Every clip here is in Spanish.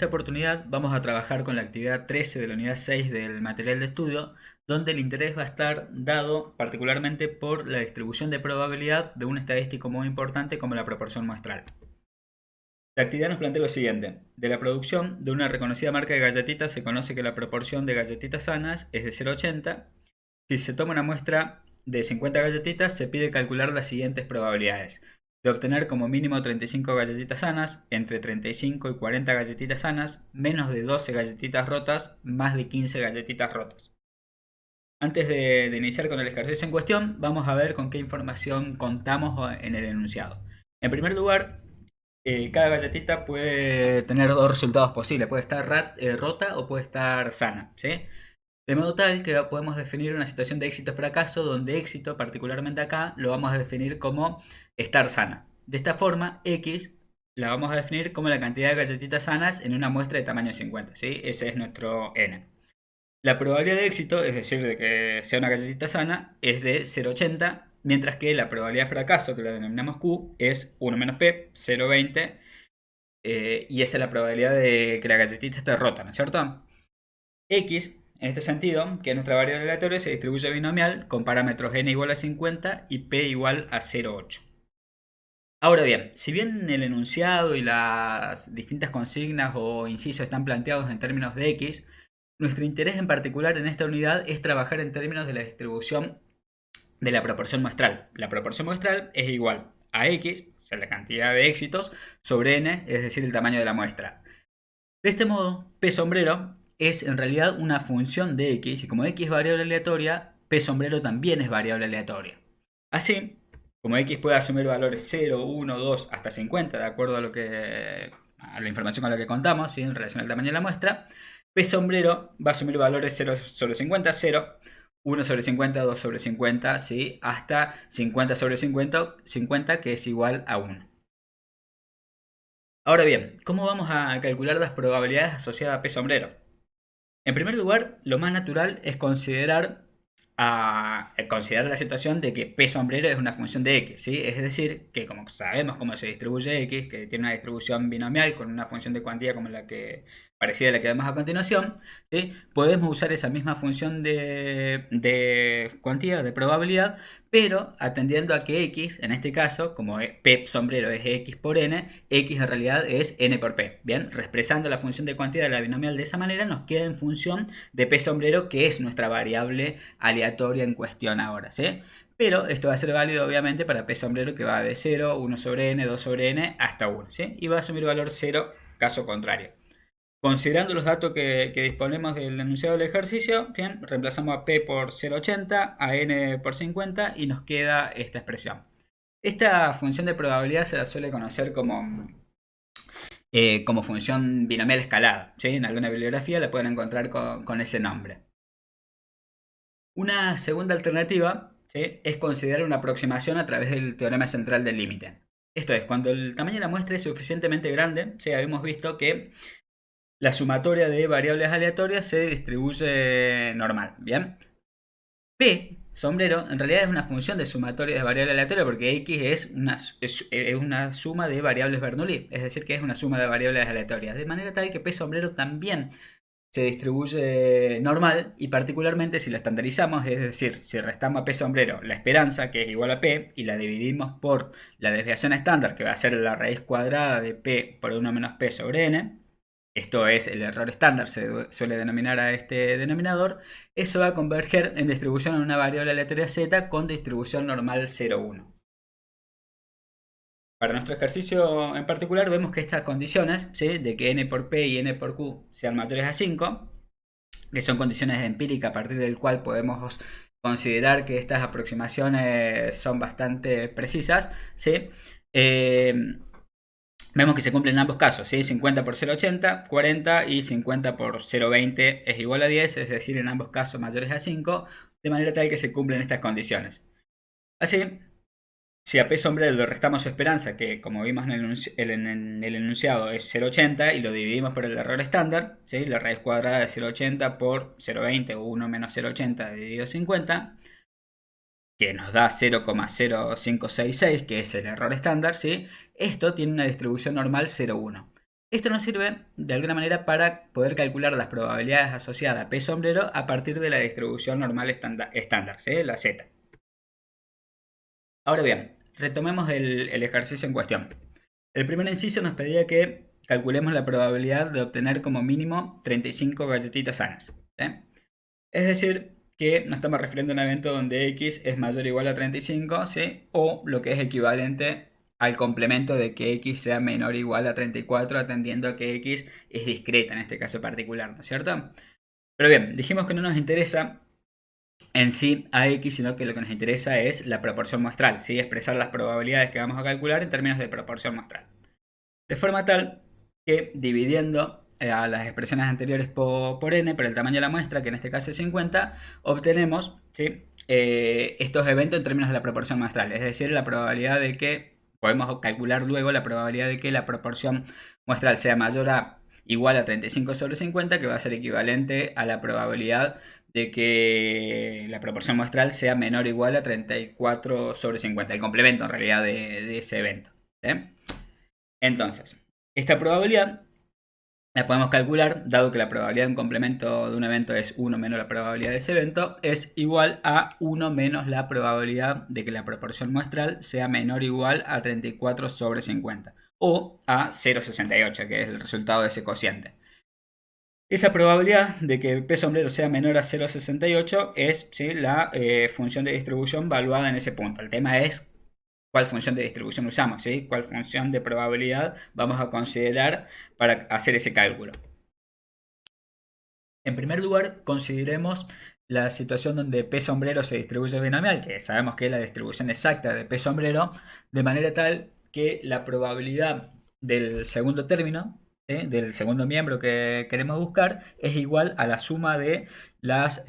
esta oportunidad vamos a trabajar con la actividad 13 de la unidad 6 del material de estudio, donde el interés va a estar dado particularmente por la distribución de probabilidad de un estadístico muy importante como la proporción muestral. La actividad nos plantea lo siguiente: de la producción de una reconocida marca de galletitas se conoce que la proporción de galletitas sanas es de 0,80. Si se toma una muestra de 50 galletitas, se pide calcular las siguientes probabilidades: de obtener como mínimo 35 galletitas sanas, entre 35 y 40 galletitas sanas, menos de 12 galletitas rotas, más de 15 galletitas rotas. Antes de iniciar con el ejercicio en cuestión, vamos a ver con qué información contamos en el enunciado. En primer lugar, cada galletita puede tener dos resultados posibles: puede estar rota o puede estar sana, ¿sí? De modo tal que podemos definir una situación de éxito-fracaso, donde éxito, particularmente acá, lo vamos a definir como estar sana. De esta forma, X la vamos a definir como la cantidad de galletitas sanas en una muestra de tamaño 50, ¿sí? Ese es nuestro N. La probabilidad de éxito, es decir, de que sea una galletita sana, es de 0,80, mientras que la probabilidad de fracaso, que la denominamos Q, es 1 menos P, 0,20, y esa es la probabilidad de que la galletita esté rota, ¿no es cierto? X, en este sentido, que es nuestra variable aleatoria, se distribuye binomial con parámetros n igual a 50 y p igual a 0,8. Ahora bien, si bien el enunciado y las distintas consignas o incisos están planteados en términos de X, nuestro interés en particular en esta unidad es trabajar en términos de la distribución de la proporción muestral. La proporción muestral es igual a X, o sea, la cantidad de éxitos, sobre n, es decir, el tamaño de la muestra. De este modo, P sombrero es en realidad una función de X, y como X es variable aleatoria, P sombrero también es variable aleatoria. Así, como X puede asumir valores 0, 1, 2 hasta 50, de acuerdo a la información con la que contamos, ¿sí? En relación al tamaño de la muestra, P sombrero va a asumir valores 0 sobre 50, 0, 1 sobre 50, 2 sobre 50, ¿sí? Hasta 50 sobre 50, 50, que es igual a 1. Ahora bien, ¿cómo vamos a calcular las probabilidades asociadas a P sombrero? En primer lugar, lo más natural es considerar la situación de que P sombrero es una función de X, ¿sí? Es decir, que como sabemos cómo se distribuye X, que tiene una distribución binomial con una función de cuantía como la que parecida a la que vemos a continuación, ¿sí? Podemos usar esa misma función de cuantía, de probabilidad, pero atendiendo a que X, en este caso, como P sombrero es X por N, X en realidad es N por P. Bien, expresando la función de cuantía de la binomial de esa manera, nos queda en función de P sombrero, que es nuestra variable aleatoria en cuestión ahora, ¿sí? Pero esto va a ser válido obviamente para P sombrero, que va de 0, 1 sobre n, 2 sobre n, hasta 1, ¿sí? Y va a asumir valor 0 caso contrario. Considerando los datos que disponemos del enunciado del ejercicio, bien, reemplazamos a P por 0,80, a N por 50 y nos queda esta expresión. Esta función de probabilidad se la suele conocer como función binomial escalada, ¿sí? En alguna bibliografía la pueden encontrar con ese nombre. Una segunda alternativa, ¿sí?, es considerar una aproximación a través del teorema central del límite. Esto es, cuando el tamaño de la muestra es suficientemente grande, ¿sí? Habíamos visto que la sumatoria de variables aleatorias se distribuye normal, ¿bien? P sombrero en realidad es una función de sumatoria de variables aleatorias, porque X es una suma de variables Bernoulli, es decir, que es una suma de variables aleatorias, de manera tal que P sombrero también se distribuye normal, y particularmente si la estandarizamos, es decir, si restamos a P sombrero la esperanza, que es igual a P, y la dividimos por la desviación estándar, que va a ser la raíz cuadrada de P por 1 menos P sobre N, esto es el error estándar, se suele denominar a este denominador, eso va a converger en distribución en una variable aleatoria z con distribución normal 0,1. Para nuestro ejercicio en particular vemos que estas condiciones, ¿sí?, de que n por p y n por q sean mayores a 5, que son condiciones empíricas a partir del cual podemos considerar que estas aproximaciones son bastante precisas, ¿sí? Eh, Vemos que se cumplen en ambos casos, ¿sí? 50 por 0,80, 40, y 50 por 0,20 es igual a 10, es decir, en ambos casos mayores a 5, de manera tal que se cumplen estas condiciones. Así, si a P sombrero le restamos su esperanza, que como vimos en el enunciado es 0,80, y lo dividimos por el error estándar, ¿sí?, la raíz cuadrada de 0,80 por 0,20 o 1 menos 0,80 dividido 50, que nos da 0,0566, que es el error estándar, ¿sí? Esto tiene una distribución normal 0,1. Esto nos sirve de alguna manera para poder calcular las probabilidades asociadas a P sombrero a partir de la distribución normal estándar, ¿sí? La Z. Ahora bien, retomemos el ejercicio en cuestión. El primer inciso nos pedía que calculemos la probabilidad de obtener como mínimo 35 galletitas sanas, ¿sí? Es decir, que nos estamos refiriendo a un evento donde x es mayor o igual a 35, ¿sí? O lo que es equivalente al complemento de que x sea menor o igual a 34, atendiendo a que x es discreta en este caso particular, ¿no es cierto? Pero bien, dijimos que no nos interesa en sí a x, sino que lo que nos interesa es la proporción muestral, ¿sí? Expresar las probabilidades que vamos a calcular en términos de proporción muestral. De forma tal que dividiendo a las expresiones anteriores por n, por el tamaño de la muestra, que en este caso es 50, obtenemos, ¿sí? Estos eventos en términos de la proporción muestral, es decir, la probabilidad de que, podemos calcular luego la probabilidad de que la proporción muestral sea mayor a igual a 35 sobre 50, que va a ser equivalente a la probabilidad de que la proporción muestral sea menor o igual a 34 sobre 50, el complemento en realidad de ese evento, ¿sí? Entonces, esta probabilidad la podemos calcular, dado que la probabilidad de un complemento de un evento es 1 menos la probabilidad de ese evento, es igual a 1 menos la probabilidad de que la proporción muestral sea menor o igual a 34 sobre 50, o a 0,68, que es el resultado de ese cociente. Esa probabilidad de que P sombrero sea menor a 0,68 es, ¿sí?, la función de distribución valuada en ese punto. El tema es cuál función de distribución usamos, ¿sí? Cuál función de probabilidad vamos a considerar para hacer ese cálculo. En primer lugar, consideremos la situación donde P sombrero se distribuye binomial, que sabemos que es la distribución exacta de P sombrero, de manera tal que la probabilidad del segundo término, ¿sí?, del segundo miembro que queremos buscar, es igual a la suma de las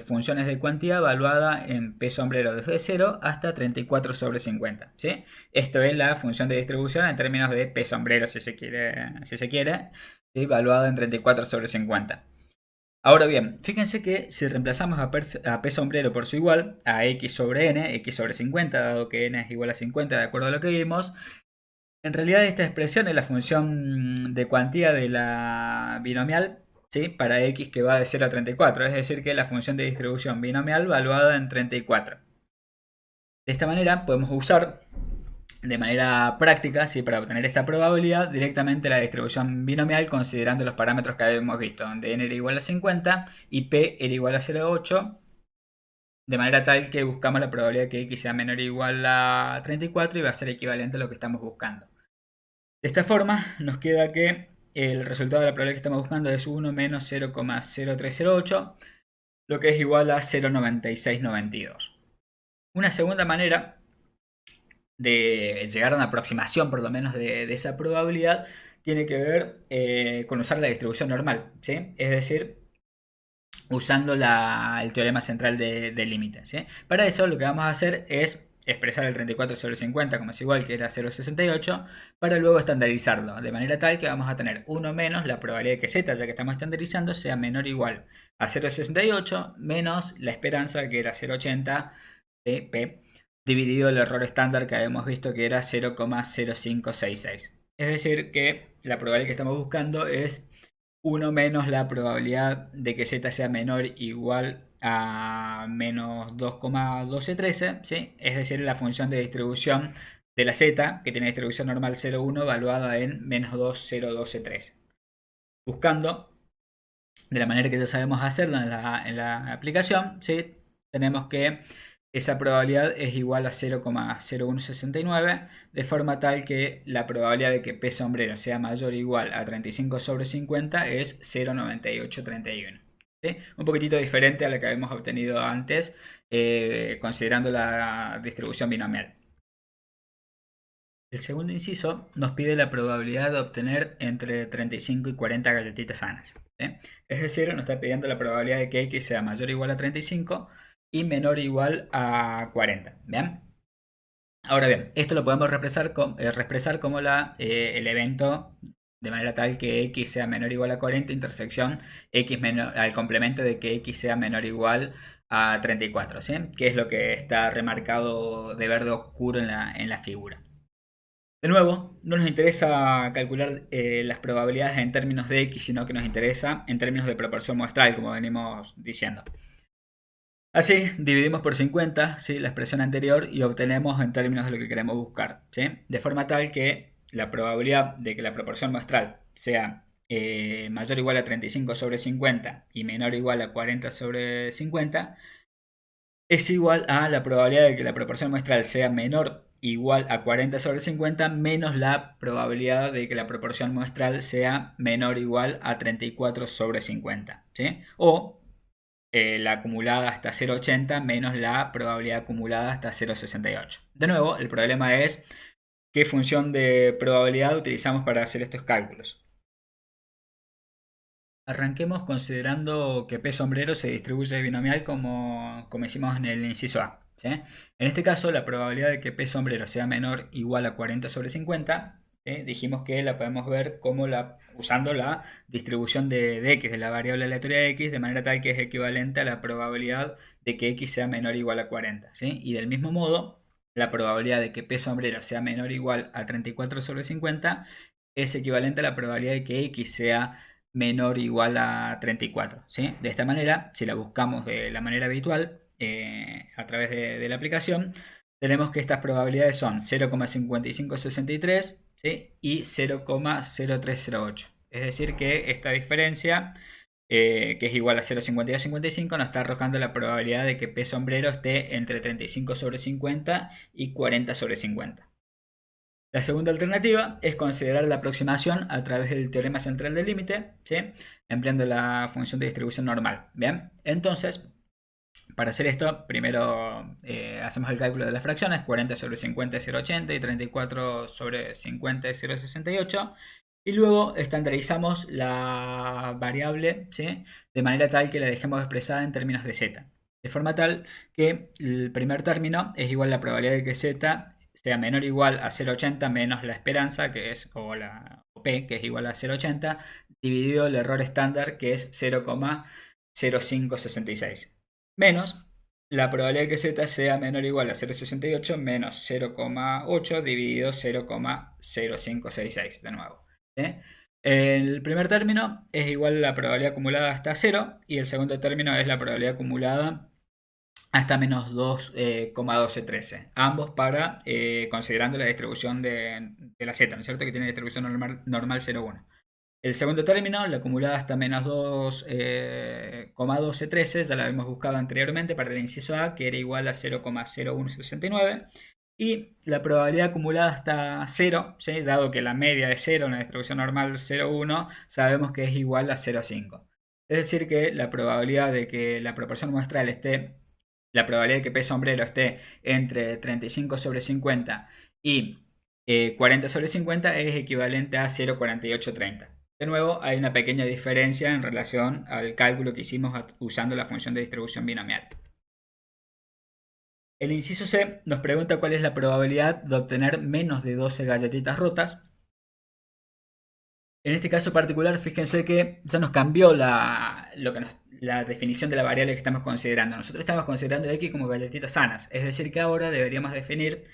funciones de cuantía evaluada en P sombrero desde 0 hasta 34 sobre 50, ¿sí? Esto es la función de distribución en términos de P sombrero, si se quiere, ¿sí?, evaluada en 34 sobre 50. Ahora bien, fíjense que si reemplazamos a P sombrero por su igual, a x sobre n, x sobre 50, dado que n es igual a 50 de acuerdo a lo que vimos, en realidad esta expresión es la función de cuantía de la binomial, ¿sí?, para x que va de 0 a 34, es decir, que es la función de distribución binomial valuada en 34. De esta manera podemos usar de manera práctica, ¿sí?, para obtener esta probabilidad, directamente la distribución binomial considerando los parámetros que habíamos visto, donde n era igual a 50 y p era igual a 0,8, de manera tal que buscamos la probabilidad de que x sea menor o igual a 34 y va a ser equivalente a lo que estamos buscando. De esta forma nos queda que el resultado de la probabilidad que estamos buscando es 1 menos 0,0308, lo que es igual a 0,9692. Una segunda manera de llegar a una aproximación por lo menos de esa probabilidad tiene que ver con usar la distribución normal, ¿sí? Es decir, usando el teorema central del límite, ¿sí? Para eso lo que vamos a hacer es expresar el 34 sobre 50 como es igual que era 0,68 para luego estandarizarlo, de manera tal que vamos a tener 1 menos la probabilidad de que z, ya que estamos estandarizando, sea menor o igual a 0,68 menos la esperanza que era 0,80 de p dividido el error estándar que habíamos visto que era 0,0566. Es decir que la probabilidad que estamos buscando es 1 menos la probabilidad de que z sea menor o igual a menos 2,1213, ¿sí? Es decir, la función de distribución de la z, que tiene distribución normal 0,1, evaluada en menos 2,01213. Buscando, de la manera que ya sabemos hacerlo en la aplicación, ¿sí?, tenemos que esa probabilidad es igual a 0,0169, de forma tal que la probabilidad de que P sombrero sea mayor o igual a 35 sobre 50 es 0,9831. ¿Sí? Un poquitito diferente a la que habíamos obtenido antes, considerando la distribución binomial. El segundo inciso nos pide la probabilidad de obtener entre 35 y 40 galletitas sanas, ¿sí? Es decir, nos está pidiendo la probabilidad de que x sea mayor o igual a 35 y menor o igual a 40. ¿Bien? Ahora bien, esto lo podemos expresar como el evento de manera tal que x sea menor o igual a 40, intersección x al complemento de que x sea menor o igual a 34, ¿sí? Que es lo que está remarcado de verde oscuro en la figura. De nuevo, no nos interesa calcular las probabilidades en términos de x, sino que nos interesa en términos de proporción muestral, como venimos diciendo. Así, dividimos por 50, ¿sí?, la expresión anterior y obtenemos en términos de lo que queremos buscar, ¿sí?, de forma tal que la probabilidad de que la proporción muestral sea mayor o igual a 35 sobre 50 y menor o igual a 40 sobre 50 es igual a la probabilidad de que la proporción muestral sea menor o igual a 40 sobre 50 menos la probabilidad de que la proporción muestral sea menor o igual a 34 sobre 50, ¿sí? O la acumulada hasta 0,80 menos la probabilidad acumulada hasta 0,68. De nuevo, el problema es qué función de probabilidad utilizamos para hacer estos cálculos. Arranquemos considerando que P sombrero se distribuye binomial como hicimos en el inciso A, ¿sí? En este caso, la probabilidad de que P sombrero sea menor o igual a 40 sobre 50, ¿sí?, dijimos que la podemos ver como usando la distribución de x, de la variable aleatoria de x, de manera tal que es equivalente a la probabilidad de que x sea menor o igual a 40, ¿sí? Y del mismo modo, la probabilidad de que P sombrero sea menor o igual a 34 sobre 50 es equivalente a la probabilidad de que x sea menor o igual a 34, ¿sí? De esta manera, si la buscamos de la manera habitual, a través de la aplicación, tenemos que estas probabilidades son 0,5563, ¿sí?, y 0,0308. Es decir que esta diferencia, que es igual a 0,5255, nos está arrojando la probabilidad de que P sombrero esté entre 35 sobre 50 y 40 sobre 50. La segunda alternativa es considerar la aproximación a través del teorema central del límite, ¿sí?, empleando la función de distribución normal. Bien, entonces, para hacer esto, primero hacemos el cálculo de las fracciones. 40 sobre 50 es 0,80 y 34 sobre 50 es 0,68. Y luego estandarizamos la variable, ¿sí?, de manera tal que la dejemos expresada en términos de z. De forma tal que el primer término es igual a la probabilidad de que z sea menor o igual a 0,80 menos la esperanza, que es, o p, que es igual a 0,80, dividido el error estándar, que es 0,0566, menos la probabilidad de que z sea menor o igual a 0,68 menos 0,8 dividido 0,0566, de nuevo, ¿sí? El primer término es igual a la probabilidad acumulada hasta 0 y el segundo término es la probabilidad acumulada hasta menos 2,1213. Ambos para considerando la distribución de la z, ¿no es cierto?, que tiene distribución normal 0,1. El segundo término, la acumulada hasta menos 2,1213, ya la habíamos buscado anteriormente para el inciso A, que era igual a 0,0169. Y la probabilidad acumulada hasta 0, ¿sí?, dado que la media es 0, una distribución normal 0,1, sabemos que es igual a 0,5. Es decir que la probabilidad de que la proporción muestral esté, la probabilidad de que P sombrero esté entre 35 sobre 50 y 40 sobre 50 es equivalente a 0,4830. De nuevo, hay una pequeña diferencia en relación al cálculo que hicimos usando la función de distribución binomial. El inciso C nos pregunta cuál es la probabilidad de obtener menos de 12 galletitas rotas. En este caso particular, fíjense que ya nos cambió la definición de la variable que estamos considerando. Nosotros estamos considerando x como galletitas sanas, es decir que ahora deberíamos definir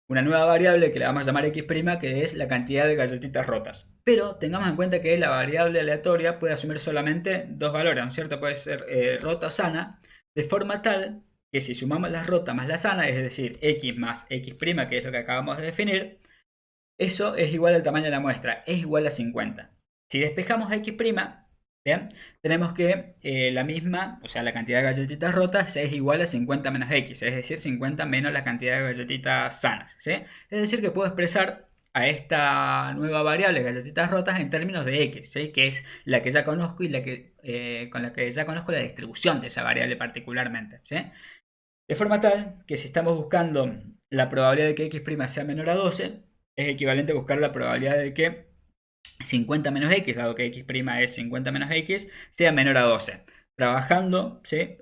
una nueva variable que le vamos a llamar x', que es la cantidad de galletitas rotas. Pero tengamos en cuenta que la variable aleatoria puede asumir solamente dos valores, ¿no es cierto? Puede ser rota o sana, de forma tal que si sumamos la rota más la sana, es decir, x más x', que es lo que acabamos de definir, eso es igual al tamaño de la muestra, es igual a 50. Si despejamos a x', ¿bien?, tenemos que la misma, o sea, la cantidad de galletitas rotas es igual a 50 menos x, es decir, 50 menos la cantidad de galletitas sanas, ¿sí? Es decir, que puedo expresar a esta nueva variable, galletitas rotas, en términos de x, ¿sí?, que es la que ya conozco y con la que ya conozco la distribución de esa variable particularmente, ¿sí? De forma tal que si estamos buscando la probabilidad de que x' sea menor a 12, es equivalente a buscar la probabilidad de que 50 menos x, dado que x' es 50 menos x, sea menor a 12. Trabajando, ¿sí?,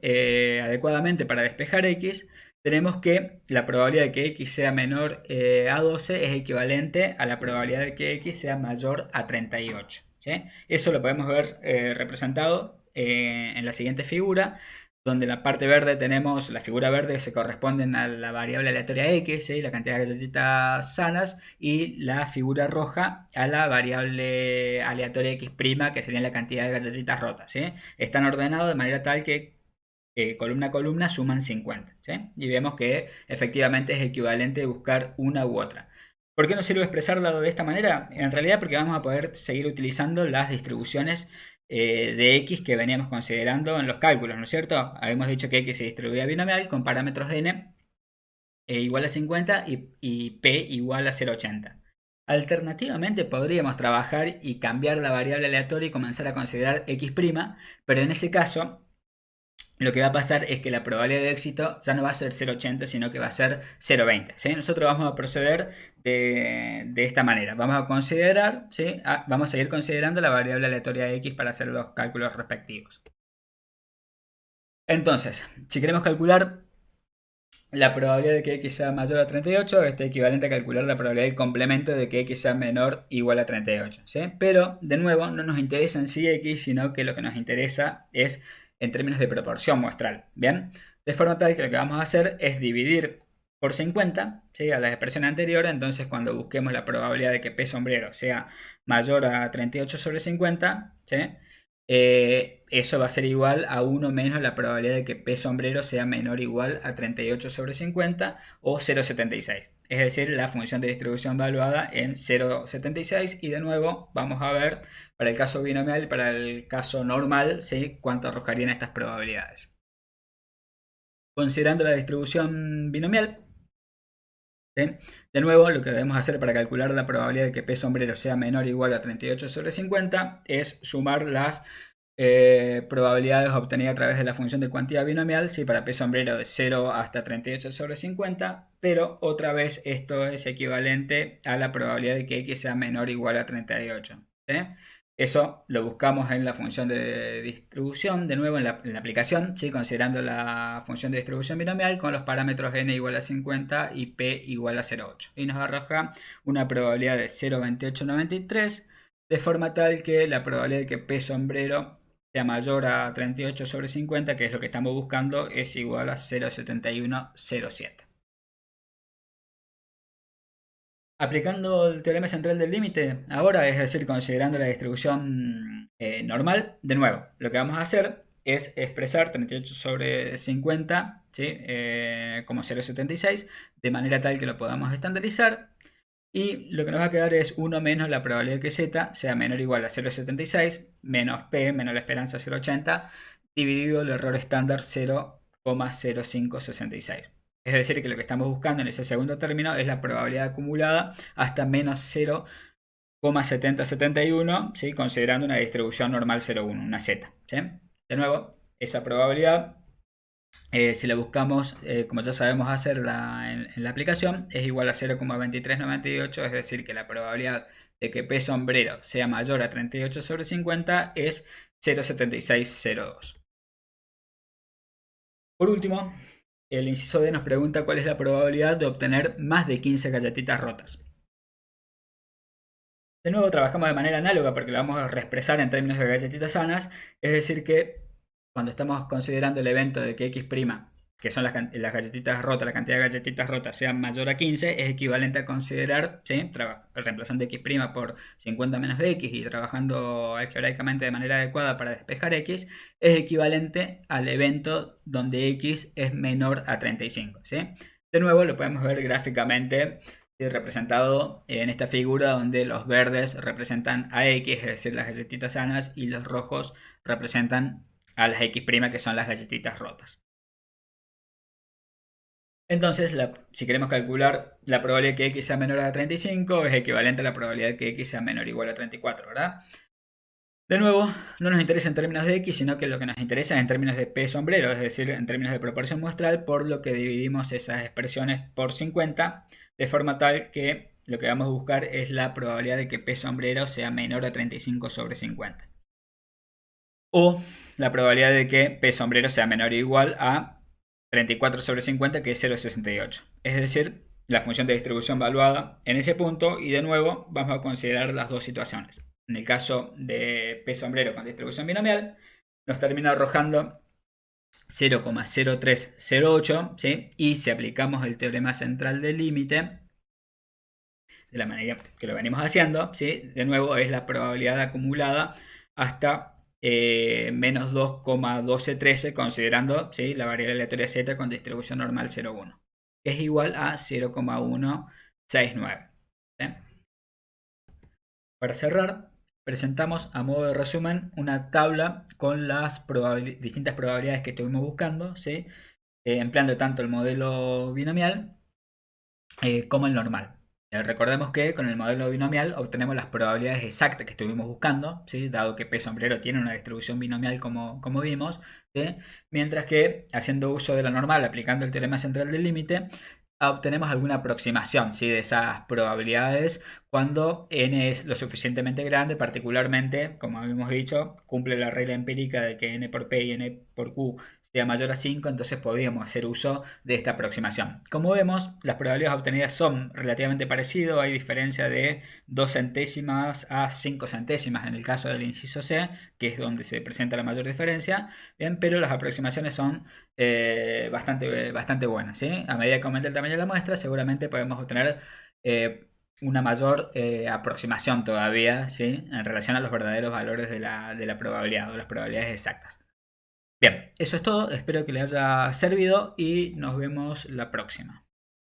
adecuadamente para despejar x, tenemos que la probabilidad de que x sea menor a 12 es equivalente a la probabilidad de que x sea mayor a 38, ¿sí? Eso lo podemos ver representado en la siguiente figura, donde en la parte verde tenemos la figura verde que se corresponden a la variable aleatoria x, ¿sí? La cantidad de galletitas sanas, y la figura roja a la variable aleatoria x', que sería la cantidad de galletitas rotas, ¿sí? Están ordenados de manera tal que columna a columna suman 50, ¿sí? Y vemos que efectivamente es equivalente buscar una u otra. ¿Por qué nos sirve expresarlo de esta manera? En realidad porque vamos a poder seguir utilizando las distribuciones de x que veníamos considerando en los cálculos, ¿no es cierto? Habíamos dicho que x se distribuía binomial con parámetros n igual a 50 y p igual a 0,80. Alternativamente podríamos trabajar y cambiar la variable aleatoria y comenzar a considerar x', pero en ese caso lo que va a pasar es que la probabilidad de éxito ya no va a ser 0,80, sino que va a ser 0,20. ¿Sí? Nosotros vamos a proceder de esta manera. Vamos a considerar, ¿sí? Vamos a seguir considerando la variable aleatoria x para hacer los cálculos respectivos. Entonces, si queremos calcular la probabilidad de que x sea mayor a 38, este equivalente a calcular la probabilidad del complemento de que x sea menor o igual a 38. ¿Sí? Pero, de nuevo, no nos interesa en sí x, sino que lo que nos interesa es en términos de proporción muestral. ¿Bien? De forma tal que lo que vamos a hacer es dividir por 50, ¿sí? A la expresión anterior. Entonces, cuando busquemos la probabilidad de que P sombrero sea mayor a 38 sobre 50, ¿sí? Eso va a ser igual a 1 menos la probabilidad de que P sombrero sea menor o igual a 38 sobre 50 o 0,76. Es decir, la función de distribución evaluada en 0,76. Y de nuevo vamos a ver para el caso binomial y para el caso normal, ¿sí? Cuánto arrojarían estas probabilidades. Considerando la distribución binomial, ¿sí? De nuevo, lo que debemos hacer para calcular la probabilidad de que P sombrero sea menor o igual a 38 sobre 50 es sumar las probabilidades obtenidas a través de la función de cuantía binomial, ¿sí? Para P sombrero de 0 hasta 38 sobre 50, pero otra vez esto es equivalente a la probabilidad de que x sea menor o igual a 38. ¿Sí? Eso lo buscamos en la función de distribución, de nuevo en la aplicación, ¿sí? Considerando la función de distribución binomial con los parámetros n igual a 50 y p igual a 0,8. Y nos arroja una probabilidad de 0,2893, de forma tal que la probabilidad de que p sombrero sea mayor a 38 sobre 50, que es lo que estamos buscando, es igual a 0,7107. Aplicando el teorema central del límite, ahora, es decir, considerando la distribución normal, de nuevo, lo que vamos a hacer es expresar 38 sobre 50, ¿sí? Como 0,76, de manera tal que lo podamos estandarizar. Y lo que nos va a quedar es 1 menos la probabilidad de que z sea menor o igual a 0,76, menos p, menos la esperanza 0,80, dividido el error estándar 0,0566. Es decir, que lo que estamos buscando en ese segundo término es la probabilidad acumulada hasta menos 0,7071, ¿sí? Considerando una distribución normal 0,1, una z. ¿Sí? De nuevo, esa probabilidad, si la buscamos, como ya sabemos hacerla en la aplicación, es igual a 0,2398, es decir, que la probabilidad de que P sombrero sea mayor a 38 sobre 50 es 0,7602. Por último, el inciso D nos pregunta cuál es la probabilidad de obtener más de 15 galletitas rotas. De nuevo trabajamos de manera análoga porque lo vamos a reexpresar en términos de galletitas sanas, es decir que cuando estamos considerando el evento de que x', que son las galletitas rotas, la cantidad de galletitas rotas sea mayor a 15, es equivalente a considerar, ¿sí? Reemplazando x' por 50 menos de x y trabajando algebraicamente de manera adecuada para despejar x, es equivalente al evento donde x es menor a 35, ¿sí? De nuevo lo podemos ver gráficamente, ¿sí? Representado en esta figura donde los verdes representan a x, es decir, las galletitas sanas, y los rojos representan a las x', que son las galletitas rotas. Entonces, si queremos calcular la probabilidad de que x sea menor a 35, es equivalente a la probabilidad de que x sea menor o igual a 34, ¿verdad? De nuevo, no nos interesa en términos de x, sino que lo que nos interesa es en términos de p sombrero, es decir, en términos de proporción muestral, por lo que dividimos esas expresiones por 50, de forma tal que lo que vamos a buscar es la probabilidad de que p sombrero sea menor a 35 sobre 50. O la probabilidad de que P sombrero sea menor o igual a 34 sobre 50, que es 0,68. Es decir, la función de distribución evaluada en ese punto. Y de nuevo vamos a considerar las dos situaciones. En el caso de P sombrero con distribución binomial, nos termina arrojando 0,0308, ¿sí? Y si aplicamos el teorema central del límite, de la manera que lo venimos haciendo, ¿sí? De nuevo es la probabilidad acumulada hasta menos 2,1213, considerando, ¿sí?, la variable aleatoria z con distribución normal 0,1, que es igual a 0,169. ¿Sí? Para cerrar, presentamos a modo de resumen una tabla con las distintas probabilidades que estuvimos buscando, ¿sí? Empleando tanto el modelo binomial como el normal. Recordemos que con el modelo binomial obtenemos las probabilidades exactas que estuvimos buscando, ¿sí? Dado que P sombrero tiene una distribución binomial como vimos, ¿sí? Mientras que haciendo uso de la normal, aplicando el teorema central del límite, obtenemos alguna aproximación, ¿sí?, de esas probabilidades cuando n es lo suficientemente grande, particularmente, como habíamos dicho, cumple la regla empírica de que n por p y n por q sea mayor a 5, entonces podríamos hacer uso de esta aproximación. Como vemos, las probabilidades obtenidas son relativamente parecidas, hay diferencia de 2 centésimas a 5 centésimas en el caso del inciso C, que es donde se presenta la mayor diferencia, bien, pero las aproximaciones son bastante buenas, ¿sí? A medida que aumenta el tamaño de la muestra, seguramente podemos obtener una mayor aproximación todavía, ¿sí?, en relación a los verdaderos valores de la probabilidad o las probabilidades exactas. Bien, eso es todo, espero que les haya servido y nos vemos la próxima.